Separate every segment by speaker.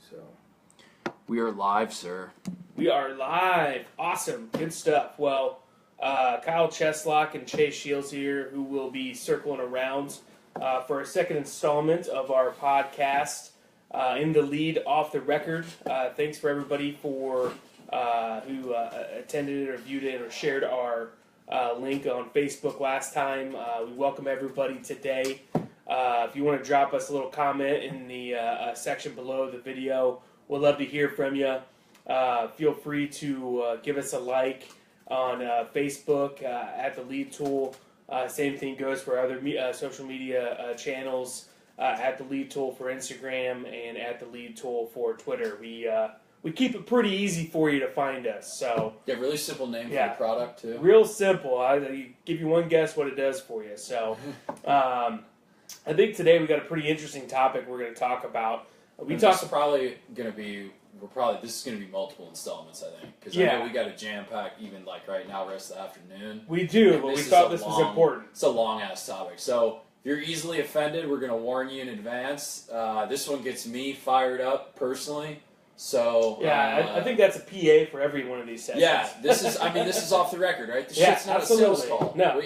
Speaker 1: So
Speaker 2: we are live, sir.
Speaker 1: we are live. Awesome, good stuff. Well, Kyle Cheslock and Chase Shields here, who will be circling around for a second installment of our podcast, In the Lead, Off the Record. Thanks for everybody for who attended or viewed it or shared our link on Facebook last time. We welcome everybody today. If you want to drop us a little comment in the section below the video, we'd love to hear from you. Feel free to give us a like on Facebook at The Lead Tool. Same thing goes for other social media channels, at The Lead Tool for Instagram and at The Lead Tool for Twitter. We keep it pretty easy for you to find us. So
Speaker 2: Yeah, really simple name for the product, too.
Speaker 1: Real simple. I'll give you one guess what it does for you. So I think today we got a pretty interesting topic we're going to talk about.
Speaker 2: This is probably going to be multiple installments, I think. Because I know we got a jam-pack even like right now, rest of the afternoon.
Speaker 1: We do, but we thought this was important.
Speaker 2: It's a long-ass topic. So if you're easily offended, we're going to warn you in advance. This one gets me fired up personally. So
Speaker 1: I think that's a PA for every one of these sessions.
Speaker 2: Yeah, this is off the record, right? This shit's not
Speaker 1: absolutely.
Speaker 2: a sales call.
Speaker 1: No,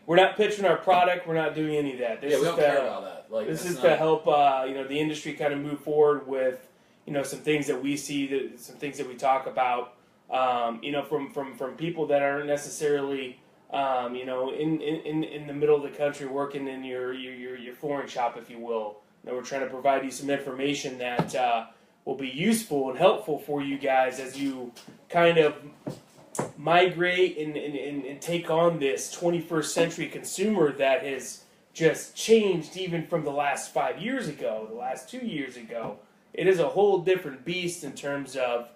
Speaker 1: we're not pitching our product. We're not doing any of that.
Speaker 2: We don't care about that.
Speaker 1: This is to help the industry kind of move forward with some things that we see, some things that we talk about. From people that aren't necessarily in the middle of the country working in your flooring shop, if you will. We're trying to provide you some information that will be useful and helpful for you guys as you kind of migrate and take on this 21st century consumer that has just changed even from the last 5 years ago, the last 2 years ago. It is a whole different beast in terms of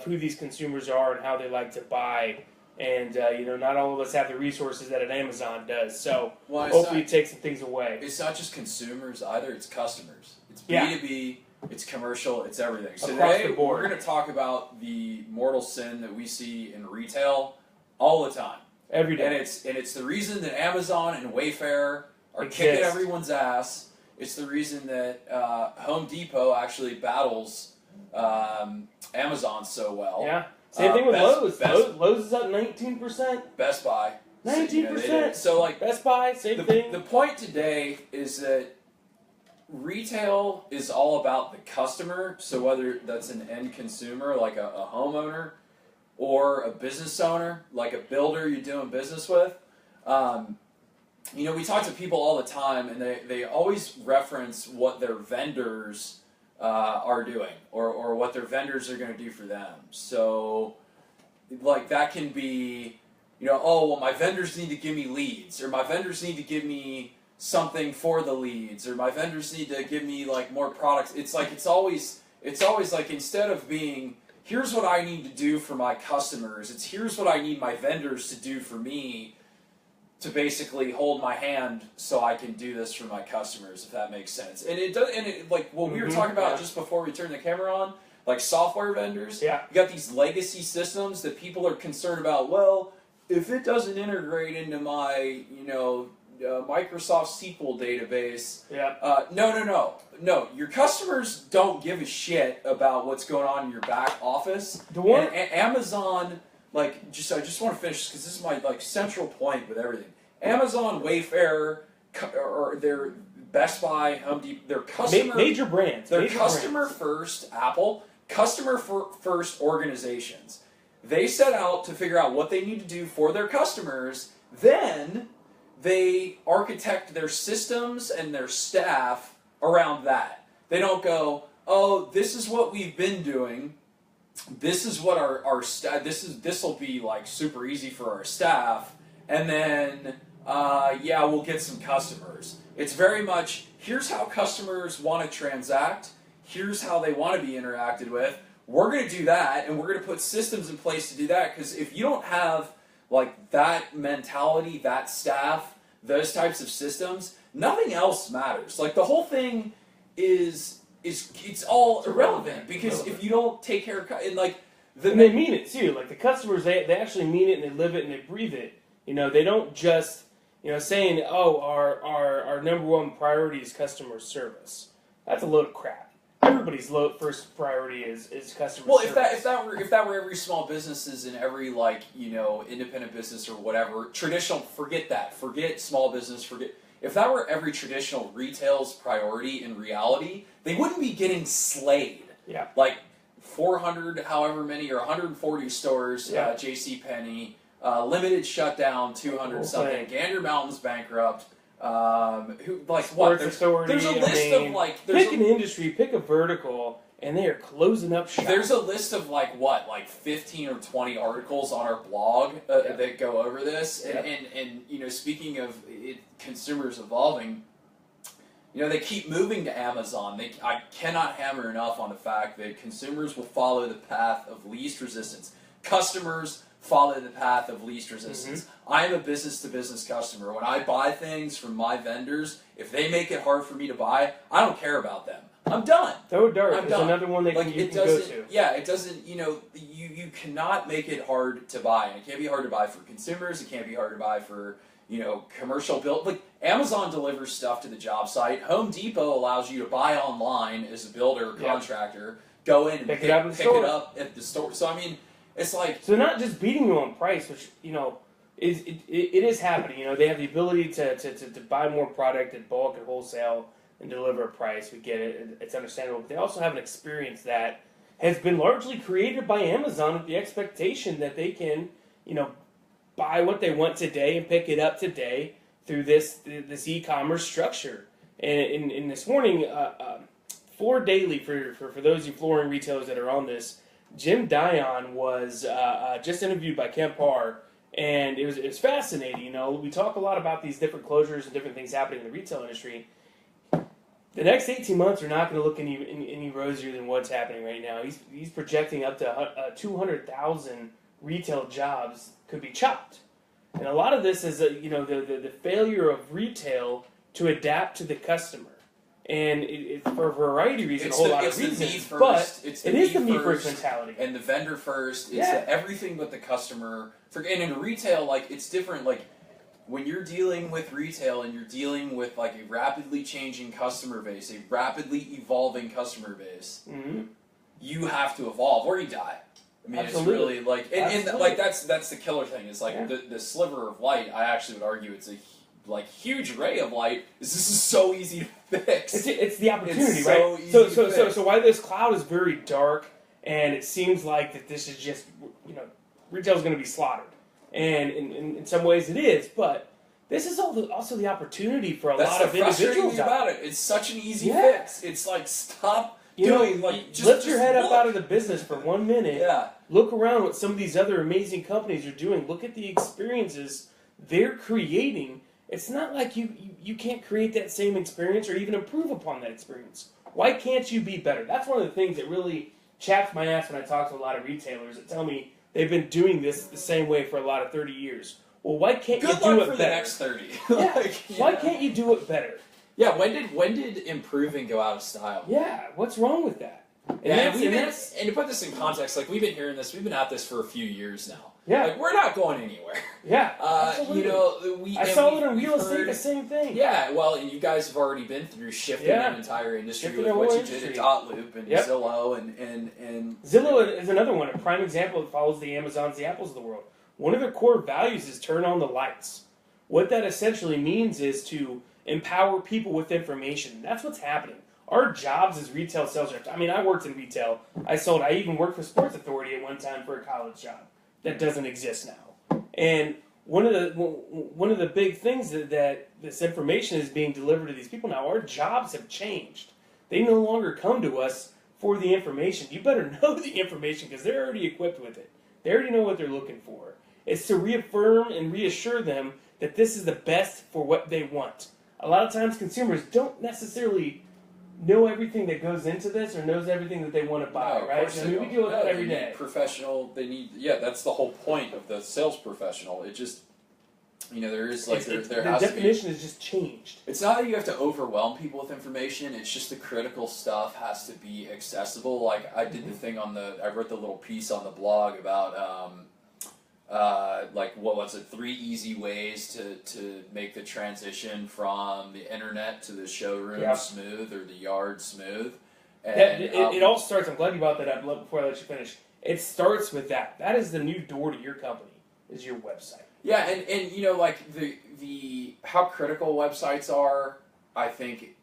Speaker 1: who these consumers are and how they like to buy. And, not all of us have the resources that an Amazon does. So hopefully it takes some things away.
Speaker 2: It's not just consumers either, it's customers. It's B2B, it's commercial, it's everything. So today we're going to talk about the mortal sin that we see in retail all the time.
Speaker 1: Every day.
Speaker 2: And it's the reason that Amazon and Wayfair are kicking everyone's ass. It's the reason that Home Depot actually battles Amazon so well.
Speaker 1: Yeah. Same thing with Lowe's. Lowe's is up 19%.
Speaker 2: Best Buy.
Speaker 1: 19%.
Speaker 2: So
Speaker 1: Best Buy, same thing.
Speaker 2: The point today is that retail is all about the customer. So whether that's an end consumer, like a homeowner, or a business owner, like a builder you're doing business with. We talk to people all the time, and they always reference what their vendors are doing, or what their vendors are going to do for them. So, that can be, my vendors need to give me leads, or my vendors need to give me something for the leads, or my vendors need to give me more products. It's always instead of being, here's what I need to do for my customers, it's here's what I need my vendors to do for me, to basically hold my hand so I can do this for my customers, if that makes sense. And it does, what we were talking about just before we turned the camera on, software vendors.
Speaker 1: Yeah.
Speaker 2: You got these legacy systems that people are concerned about. Well, if it doesn't integrate into my, Microsoft SQL database.
Speaker 1: Yeah.
Speaker 2: No. Your customers don't give a shit about what's going on in your back office. Amazon. I just want to finish because this is my central point with everything. Amazon, Wayfair, or their Best Buy, Home Depot, their customer
Speaker 1: major brands.
Speaker 2: They're customer first. Apple, customer first organizations. They set out to figure out what they need to do for their customers. Then they architect their systems and their staff around that. They don't go, oh, this is what we've been doing. This is what our staff. This will be super easy for our staff, and then we'll get some customers. It's very much, here's how customers want to transact. Here's how they want to be interacted with. We're going to do that, and we're going to put systems in place to do that. Because if you don't have that mentality, that staff, those types of systems, nothing else matters. The whole thing is it's all irrelevant, because if you don't take care of and
Speaker 1: they mean it too. The customers, they actually mean it, and they live it, and they breathe it. They don't just saying, oh, our number one priority is customer service. That's a load of crap. everybody's first priority is customer
Speaker 2: Well,
Speaker 1: service.
Speaker 2: if that were every small businesses and every independent business or whatever, forget small business, if that were every traditional retail's priority in reality, they wouldn't be getting slayed.
Speaker 1: Yeah.
Speaker 2: Like 400, however many, or 140 stores,
Speaker 1: Yeah.
Speaker 2: JCPenney, limited shutdown, 200 something, Gander Mountain's bankrupt.
Speaker 1: Sports Authority.
Speaker 2: There's a list of
Speaker 1: pick an industry, pick a vertical, and they are closing up shop.
Speaker 2: There's a list of 15 or 20 articles on our blog that go over this. And speaking of consumers evolving, they keep moving to Amazon. I cannot hammer enough on the fact that consumers will follow the path of least resistance. Customers follow the path of least resistance. I am a business-to-business customer. When I buy things from my vendors, if they make it hard for me to buy, I don't care about them. I'm done.
Speaker 1: Throw a dart.
Speaker 2: I'm
Speaker 1: There's
Speaker 2: done.
Speaker 1: another one that you can go to.
Speaker 2: Yeah, it doesn't, you cannot make it hard to buy. And it can't be hard to buy for consumers. It can't be hard to buy for, commercial build. Like, Amazon delivers stuff to the job site. Home Depot allows you to buy online as a builder or contractor, go in and pick it up at the store. So, I mean, it's like...
Speaker 1: So they're not just beating you on price, which, it is happening. They have the ability to buy more product at bulk and wholesale and deliver a price. We get it. It's understandable. But they also have an experience that has been largely created by Amazon with the expectation that they can, buy what they want today and pick it up today through this e-commerce structure. And this morning, Floor Daily, for those of you flooring retailers that are on this, Jim Dion was just interviewed by Ken Parr, and it was fascinating. We talk a lot about these different closures and different things happening in the retail industry. The next 18 months are not going to look any rosier than what's happening right now. He's projecting up to 200,000 retail jobs could be chopped, and a lot of this is the failure of retail to adapt to the customer. And it's for a variety of reasons, lot of reasons, but it is the me first mentality.
Speaker 2: And the vendor first, it's the everything but the customer. And in retail, it's different, when you're dealing with retail and you're dealing with, a rapidly changing customer base, a rapidly evolving customer base, you have to evolve or you die. I mean,
Speaker 1: Absolutely.
Speaker 2: It's really, that's the killer thing, is, the sliver of light, I actually would argue it's a huge ray of light. This is so easy to fix.
Speaker 1: It's the opportunity,
Speaker 2: it's
Speaker 1: right?
Speaker 2: So easy to fix.
Speaker 1: So why this cloud is very dark, and it seems like that this is just retail is going to be slaughtered, and in some ways it is, but this is also the opportunity for a lot of individuals
Speaker 2: about it. It's such an easy fix. It's stop doing
Speaker 1: lift your head up out of the business for 1 minute.
Speaker 2: Yeah.
Speaker 1: Look around what some of these other amazing companies are doing. Look at the experiences they're creating. It's not like you can't create that same experience or even improve upon that experience. Why can't you be better? That's one of the things that really chaps my ass when I talk to a lot of retailers that tell me they've been doing this the same way for a lot of 30 years. Well, why can't you do it better?
Speaker 2: Good luck for the next 30.
Speaker 1: Why can't you do it better?
Speaker 2: Yeah, when did improving go out of style?
Speaker 1: Yeah, what's wrong with that?
Speaker 2: And to put this in context, we've been hearing this, we've been at this for a few years now.
Speaker 1: Yeah.
Speaker 2: We're not going anywhere.
Speaker 1: Yeah, I saw it in real estate, the same thing.
Speaker 2: Yeah, well, and you guys have already been through shifting an entire industry with what you did at Dotloop and Zillow and
Speaker 1: Zillow is another one, a prime example that follows the Amazons, the Apples of the world. One of their core values is turn on the lights. What that essentially means is to empower people with information. That's what's happening. Our jobs as retail sales reps. I mean, I worked in retail. I even worked for Sports Authority at one time for a college job. That doesn't exist now. And one of the big things that this information is being delivered to these people now, our jobs have changed. They no longer come to us for the information. You better know the information because they're already equipped with it. They already know what they're looking for. It's to reaffirm and reassure them that this is the best for what they want. A lot of times consumers don't necessarily know everything that goes into this or knows everything that they want to buy, right? I mean, we deal with that every day.
Speaker 2: That's the whole point of the sales professional. It just, there is there has to be. The
Speaker 1: definition has just changed.
Speaker 2: It's not that you have to overwhelm people with information. It's just the critical stuff has to be accessible. I did the thing I wrote the little piece on the blog about, what was it? 3 easy ways to make the transition from the internet to the showroom smooth or the yard smooth. And
Speaker 1: it all starts. I'm glad you brought that up. Before I let you finish, it starts with that. That is the new door to your company. Is your website.
Speaker 2: Yeah, and you know, like the how critical websites are, I think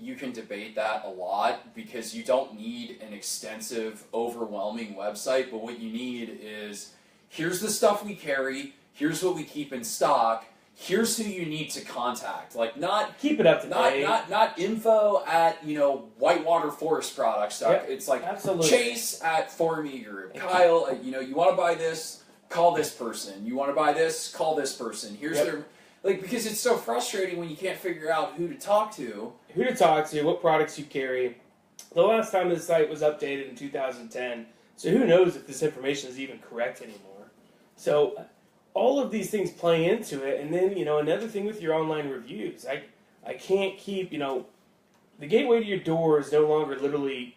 Speaker 2: you can debate that a lot because you don't need an extensive, overwhelming website, but what you need is here's the stuff we carry, here's what we keep in stock, here's who you need to contact. Like not
Speaker 1: keep it up to date.
Speaker 2: Not info at Whitewater Forest Products.
Speaker 1: Yep,
Speaker 2: it's like
Speaker 1: absolutely.
Speaker 2: Chase at Formy Group. Kyle, you want to buy this, call this person. You want to buy this, call this person. Here's their because it's so frustrating when you can't figure out who to talk to.
Speaker 1: Who to talk to, what products you carry. The last time this site was updated in 2010, so who knows if this information is even correct anymore. So all of these things play into it, and then another thing with your online reviews. I can't keep the gateway to your door is no longer literally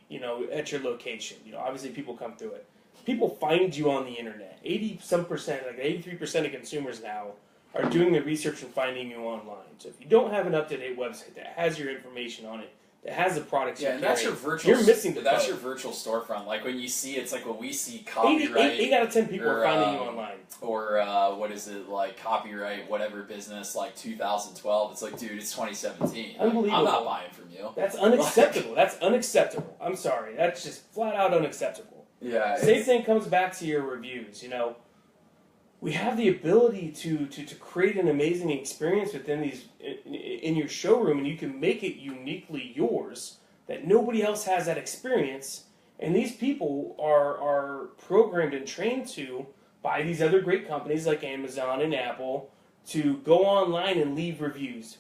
Speaker 1: at your location. Obviously people come through it. People find you on the internet. 80% like 83% of consumers now are doing the research and finding you online. So if you don't have an up-to-date website that has your information on it, that has the products you carry,
Speaker 2: that's your virtual.
Speaker 1: You're missing the
Speaker 2: That's
Speaker 1: boat.
Speaker 2: your virtual storefront. Like when you see, it's like when we see copyright.
Speaker 1: 8 out of 10 people are finding you online.
Speaker 2: Or what is it like copyright whatever business like 2012? It's like, dude, it's 2017.
Speaker 1: Unbelievable.
Speaker 2: I'm not buying from you.
Speaker 1: That's unacceptable. That's unacceptable. I'm sorry. That's just flat out unacceptable.
Speaker 2: Yeah.
Speaker 1: Same thing comes back to your reviews. We have the ability to create an amazing experience within in your showroom, and you can make it uniquely yours that nobody else has that experience. And these people are programmed and trained by these other great companies like Amazon and Apple to go online and leave reviews.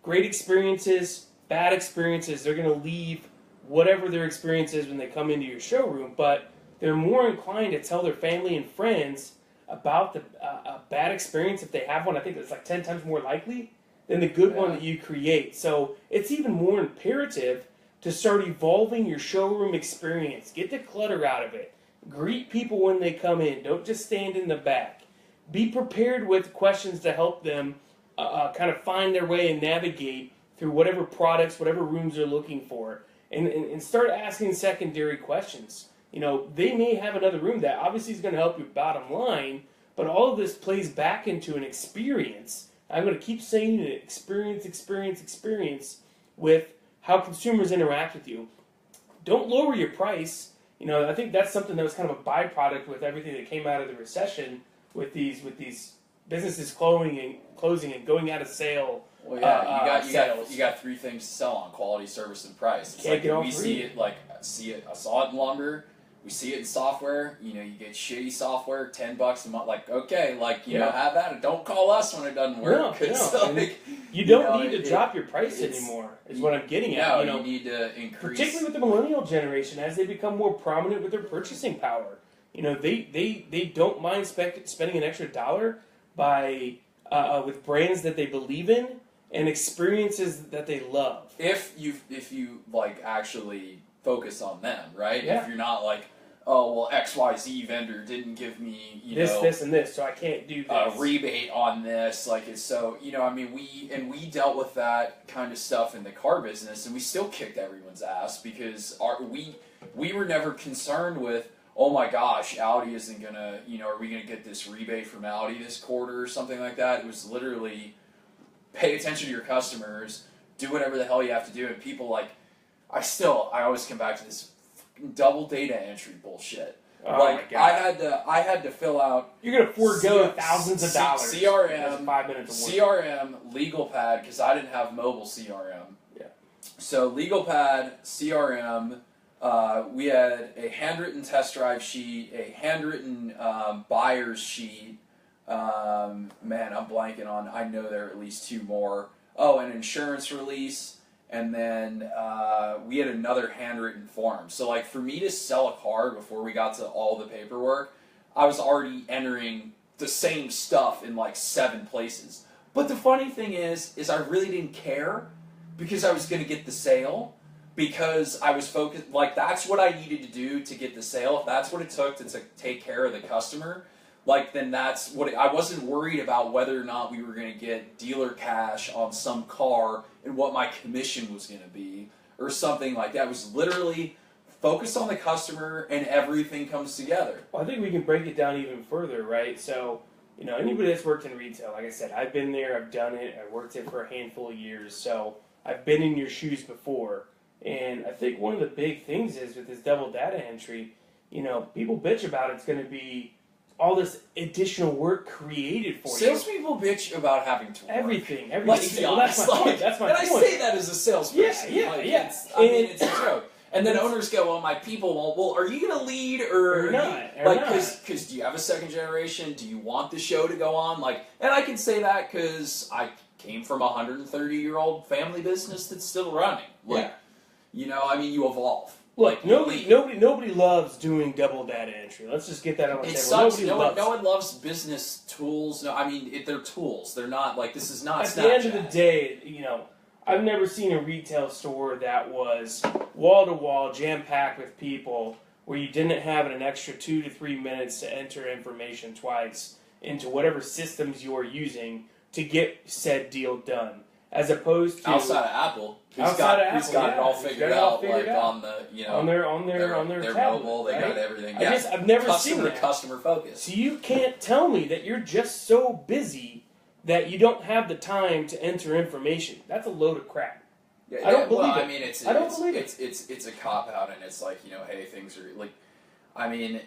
Speaker 1: Great experiences, bad experiences, they're going to leave whatever their experience is when they come into your showroom, but they're more inclined to tell their family and friends about a bad experience if they have one. I think it's like 10 times more likely than the good one that you create. So it's even more imperative to start evolving your showroom experience. Get the clutter out of it. Greet people when they come in. Don't just stand in the back. Be prepared with questions to help them kind of find their way and navigate through whatever products, whatever rooms they're looking for. And start asking secondary questions. They may have another room that obviously is going to help your bottom line, but all of this plays back into an experience. I'm going to keep saying it, experience with how consumers interact with you. Don't lower your price. I think that's something that was kind of a byproduct with everything that came out of the recession with these businesses closing and going out of sale.
Speaker 2: Well, yeah, you got three things to sell on: quality, service, and price. It's like we see it. I saw it longer. We see it in software. You get shitty software, $10 a month. Like, okay, have that. Don't call us when it doesn't work.
Speaker 1: No. You don't need to drop your price anymore. Is what I'm getting at.
Speaker 2: You need to increase,
Speaker 1: particularly with the millennial generation, as they become more prominent with their purchasing power. They don't mind spending an extra $1 with brands that they believe in and experiences that they love.
Speaker 2: If you actually focus on them, right?
Speaker 1: Yeah.
Speaker 2: If you're not like, oh well, XYZ vendor didn't give me
Speaker 1: this and this, so I can't do this.
Speaker 2: A rebate on this. Like it's so we dealt with that kind of stuff in the car business, and we still kicked everyone's ass because we were never concerned with, oh my gosh, Audi isn't gonna, are we gonna get this rebate from Audi this quarter or something like that? It was literally pay attention to your customers, do whatever the hell you have to do, and people I always come back to this double data entry bullshit.
Speaker 1: Oh my God.
Speaker 2: I had to fill out.
Speaker 1: You're gonna forego thousands of dollars.
Speaker 2: CRM,
Speaker 1: 5 minutes of work.
Speaker 2: CRM, legal pad because I didn't have mobile CRM.
Speaker 1: Yeah.
Speaker 2: So legal pad, CRM. We had a handwritten test drive sheet, a handwritten buyer's sheet. Man, I'm blanking on. I know there are at least 2 more. Oh, an insurance release. And then we had another handwritten form. So for me to sell a car before we got to all the paperwork, I was already entering the same stuff in 7 places. But the funny thing is I really didn't care because I was going to get the sale. Because I was focused, that's what I needed to do to get the sale. If that's what it took to take care of the customer, then that's what I wasn't worried about whether or not we were going to get dealer cash on some car and what my commission was going to be. or something like that. It was literally focus on the customer and everything comes together.
Speaker 1: Well, I think we can break it down even further, right? So, anybody that's worked in retail, like I said, I've been there, I've done it, I worked it for a handful of years, so I've been in your shoes before. And I think one of the big things is with this double data entry, people bitch about it's going to be all this additional work created for you.
Speaker 2: Salespeople bitch about having to work.
Speaker 1: Everything.
Speaker 2: Let's be honest.
Speaker 1: That's my point. That's my
Speaker 2: point. And I say that as a salesperson.
Speaker 1: Yeah.
Speaker 2: It's a joke. And then owners go, well, my people won't. Well, are you going to lead or
Speaker 1: not?
Speaker 2: Because do you have a second generation? Do you want the show to go on? And I can say that because I came from a 130-year-old family business that's still running. You evolve.
Speaker 1: Look, nobody loves doing double data entry. Let's just get that on the table.
Speaker 2: Sucks. No one loves business tools. No, they're tools. They're not this is not.
Speaker 1: At
Speaker 2: Snapchat.
Speaker 1: the end of the day, I've never seen a retail store that was wall to wall, jam packed with people, where you didn't have an extra 2 to 3 minutes to enter information twice into whatever systems you are using to get said deal done. As opposed to
Speaker 2: outside of Apple, who's got it all figured out, on the on their tablet,
Speaker 1: mobile,
Speaker 2: they
Speaker 1: right?
Speaker 2: got everything.
Speaker 1: I've never seen that.
Speaker 2: Customer focus.
Speaker 1: So you can't tell me that you're just so busy that you don't have the time to enter information. That's a load of crap. I don't believe it. I don't believe it.
Speaker 2: It's a cop out, and it's hey, things are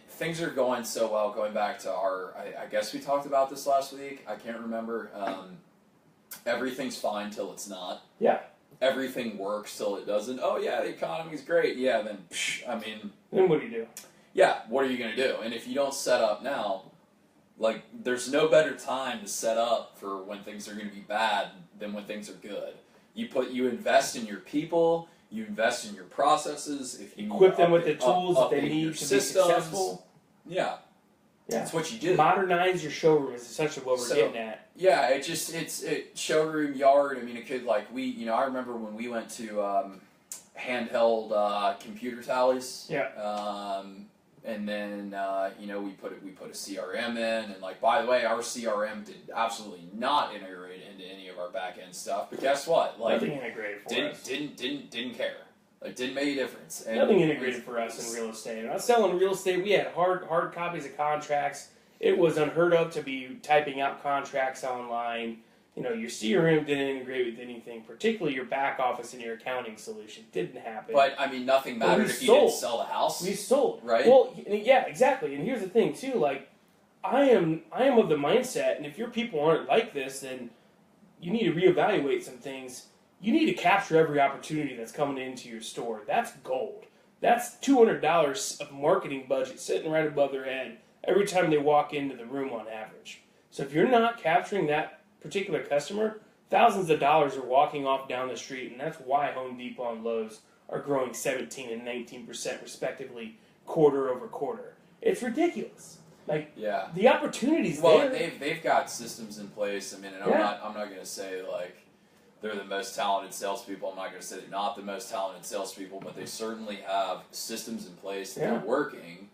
Speaker 2: things are going so well. Going back to I guess we talked about this last week. I can't remember. Everything's fine till it's not.
Speaker 1: Yeah.
Speaker 2: Everything works till it doesn't. Oh yeah, the economy's great. Yeah, then
Speaker 1: Then what do you do?
Speaker 2: Yeah, what are you gonna do? And if you don't set up now, there's no better time to set up for when things are gonna be bad than when things are good. You invest in your people, you invest in your processes. If you
Speaker 1: equip them with the tools that they need to be successful.
Speaker 2: Yeah. That's what you do.
Speaker 1: Modernize your showroom is essentially what we're getting at.
Speaker 2: Yeah, it's showroom yard. It could I remember when we went to handheld computer tallies.
Speaker 1: Yeah.
Speaker 2: And then we put a CRM in, and by the way, our CRM did absolutely not integrate into any of our back end stuff. But guess what?
Speaker 1: Nothing integrated for us.
Speaker 2: Didn't care. Didn't make a difference. And
Speaker 1: nothing integrated for us in real estate. When I was selling real estate, we had hard copies of contracts. It was unheard of to be typing out contracts online. Your CRM didn't integrate with anything, particularly your back office and your accounting solution. Didn't happen.
Speaker 2: But nothing mattered if you didn't sell the house.
Speaker 1: We sold,
Speaker 2: right?
Speaker 1: Well, yeah, exactly. And here's the thing too. I am of the mindset, and if your people aren't like this, then you need to reevaluate some things. You need to capture every opportunity that's coming into your store. That's gold. That's $200 of marketing budget sitting right above their head every time they walk into the room on average. So if you're not capturing that particular customer, thousands of dollars are walking off down the street, and that's why Home Depot and Lowe's are growing 17 and 19% respectively quarter over quarter. It's ridiculous. The opportunities there.
Speaker 2: Well, they've got systems in place. I'm not going to say they're the most talented salespeople. I'm not going to say they're not the most talented salespeople, but they certainly have systems in place that are working.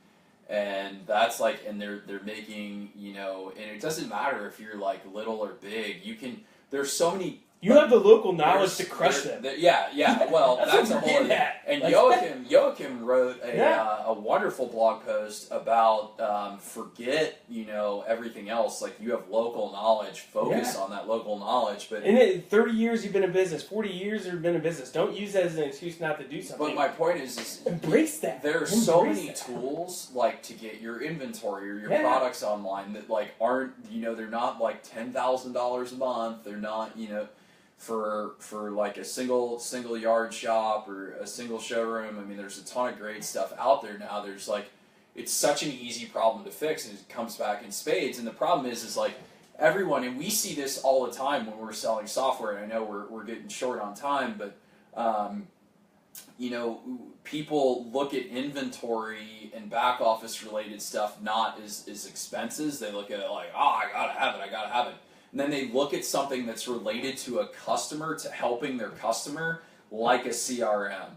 Speaker 2: And that's and they're making, and it doesn't matter if you're little or big. There's so many.
Speaker 1: You have the local knowledge to crush them.
Speaker 2: Yeah. Well, that's a whole. And Joachim wrote a wonderful blog post about forget everything else. You have local knowledge. Focus on that local knowledge. But
Speaker 1: in 30 years you've been in business, 40 years you've been in business. Don't use that as an excuse not to do something.
Speaker 2: But my point is
Speaker 1: embrace that.
Speaker 2: There are so many tools to get your inventory or your products online that aren't they're not $10,000 a month. They're not for a single yard shop or a single showroom. There's a ton of great stuff out there now. There's it's such an easy problem to fix, and it comes back in spades. And the problem is everyone, and we see this all the time when we're selling software. And I know we're getting short on time, but people look at inventory and back office related stuff not as expenses. They look at it I gotta have it. And then they look at something that's related to a customer, to helping their customer, like a CRM,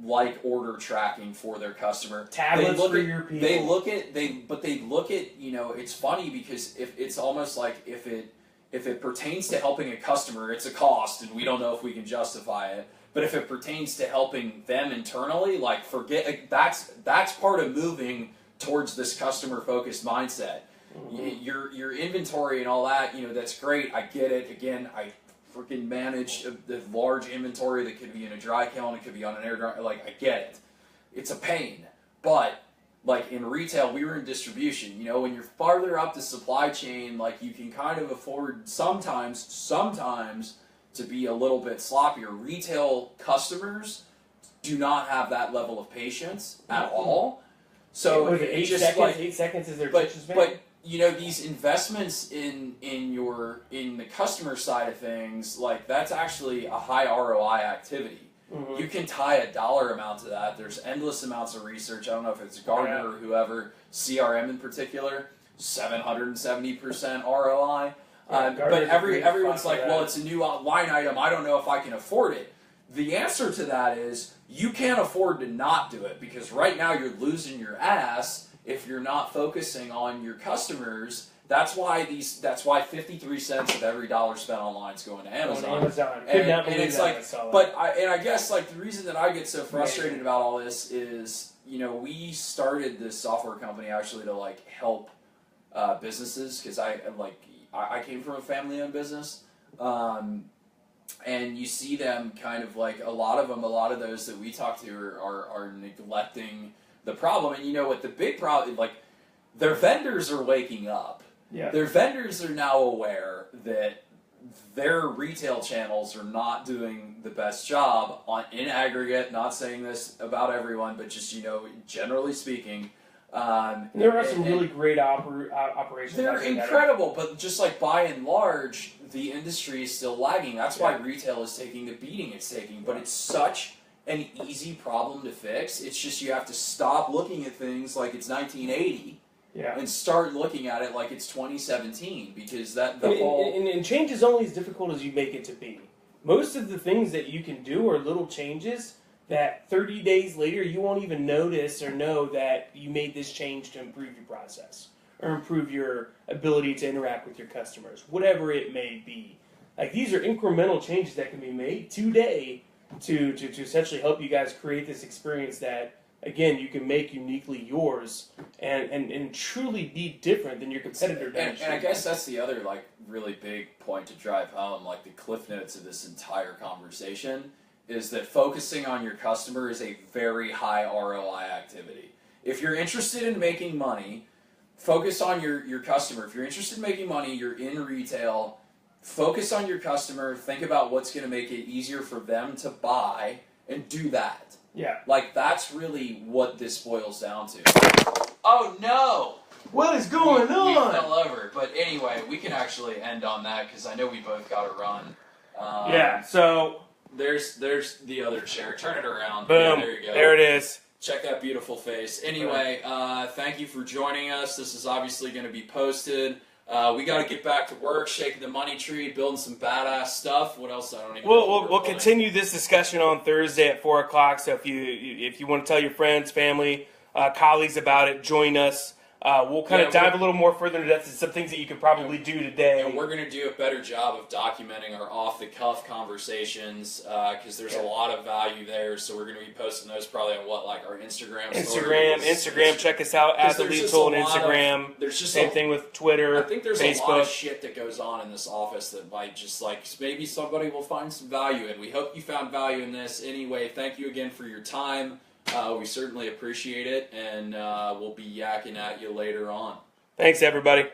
Speaker 2: like order tracking for their customer.
Speaker 1: Tablets for your people.
Speaker 2: They look at it's funny because if it's almost if it pertains to helping a customer, it's a cost, and we don't know if we can justify it. But if it pertains to helping them internally, like that's part of moving towards this customer focused mindset. Your inventory and all that, that's great. I get it. Again, I freaking manage the large inventory that could be in a dry kiln, it could be on an air dryer. Like, I get it. It's a pain. But like in retail, we were in distribution. When you're farther up the supply chain, like you can kind of afford sometimes to be a little bit sloppier. Retail customers do not have that level of patience at all. So
Speaker 1: was it 8
Speaker 2: just
Speaker 1: seconds?
Speaker 2: like
Speaker 1: 8 seconds is their
Speaker 2: but
Speaker 1: attention span?
Speaker 2: but these investments in the customer side of things, like that's actually a high ROI activity. You can tie a dollar amount to that. There's endless amounts of research. I don't know if it's Gartner or whoever, CRM in particular, 770% ROI. But everyone's like, well, it's a new line item. I don't know if I can afford it. The answer to that is you can't afford to not do it, because right now you're losing your ass if you're not focusing on your customers. That's why 53 cents of every dollar spent online is going to Amazon.
Speaker 1: Could not believe
Speaker 2: it's
Speaker 1: that.
Speaker 2: like, I guess like the reason that I get so frustrated about all this is, we started this software company actually to like help businesses, because I came from a family-owned business, and you see them kind of like a lot of those that we talk to are neglecting the problem. And what the big problem, like their vendors are waking up.
Speaker 1: Yeah.
Speaker 2: Their vendors are now aware that their retail channels are not doing the best job in aggregate. Not saying this about everyone, but just generally speaking.
Speaker 1: There are some really great operations.
Speaker 2: They're incredible, but just like by and large, the industry is still lagging. That's why retail is taking the beating it's taking. But it's such an easy problem to fix. It's just you have to stop looking at things like it's 1980 and start looking at it like it's 2017, because
Speaker 1: and change is only as difficult as you make it to be. Most of the things that you can do are little changes that 30 days later you won't even notice or know that you made this change to improve your process or improve your ability to interact with your customers, whatever it may be. Like, these are incremental changes that can be made today to essentially help you guys create this experience that, again, you can make uniquely yours and truly be different than your competitor does.
Speaker 2: And I guess that's the other like really big point to drive home, like the cliff notes of this entire conversation, is that focusing on your customer is a very high ROI activity. If you're interested in making money, focus on your customer. If you're interested in making money, you're in retail, focus on your customer, think about what's going to make it easier for them to buy, and do that.
Speaker 1: Yeah.
Speaker 2: Like, that's really what this boils down to. Oh, no!
Speaker 1: What is going on?
Speaker 2: We fell over. But anyway, we can actually end on that, because I know we both got to run.
Speaker 1: So...
Speaker 2: There's the other chair. Turn it around.
Speaker 1: Boom.
Speaker 2: Yeah, there you go.
Speaker 1: There it is.
Speaker 2: Check that beautiful face. Anyway, thank you for joining us. This is obviously going to be posted. We got to get back to work, shaking the money tree, building some badass stuff. What else? I don't even know.
Speaker 1: We'll continue this discussion on Thursday at 4 o'clock. So if you want to tell your friends, family, colleagues about it, join us. We'll kind of dive a little more further into depth into some things that you could probably do today.
Speaker 2: And we're going to do a better job of documenting our off-the-cuff conversations, because there's a lot of value there. So we're going to be posting those probably on our Instagram stories.
Speaker 1: Instagram. Check us out at the Lead Tool on Instagram.
Speaker 2: There's just
Speaker 1: same thing with Twitter.
Speaker 2: I think there's
Speaker 1: Facebook.
Speaker 2: a lot of shit that goes on in this office that might just maybe somebody will find some value in. We hope you found value in this. Anyway, thank you again for your time. We certainly appreciate it, and we'll be yakking at you later on.
Speaker 1: Thanks, everybody.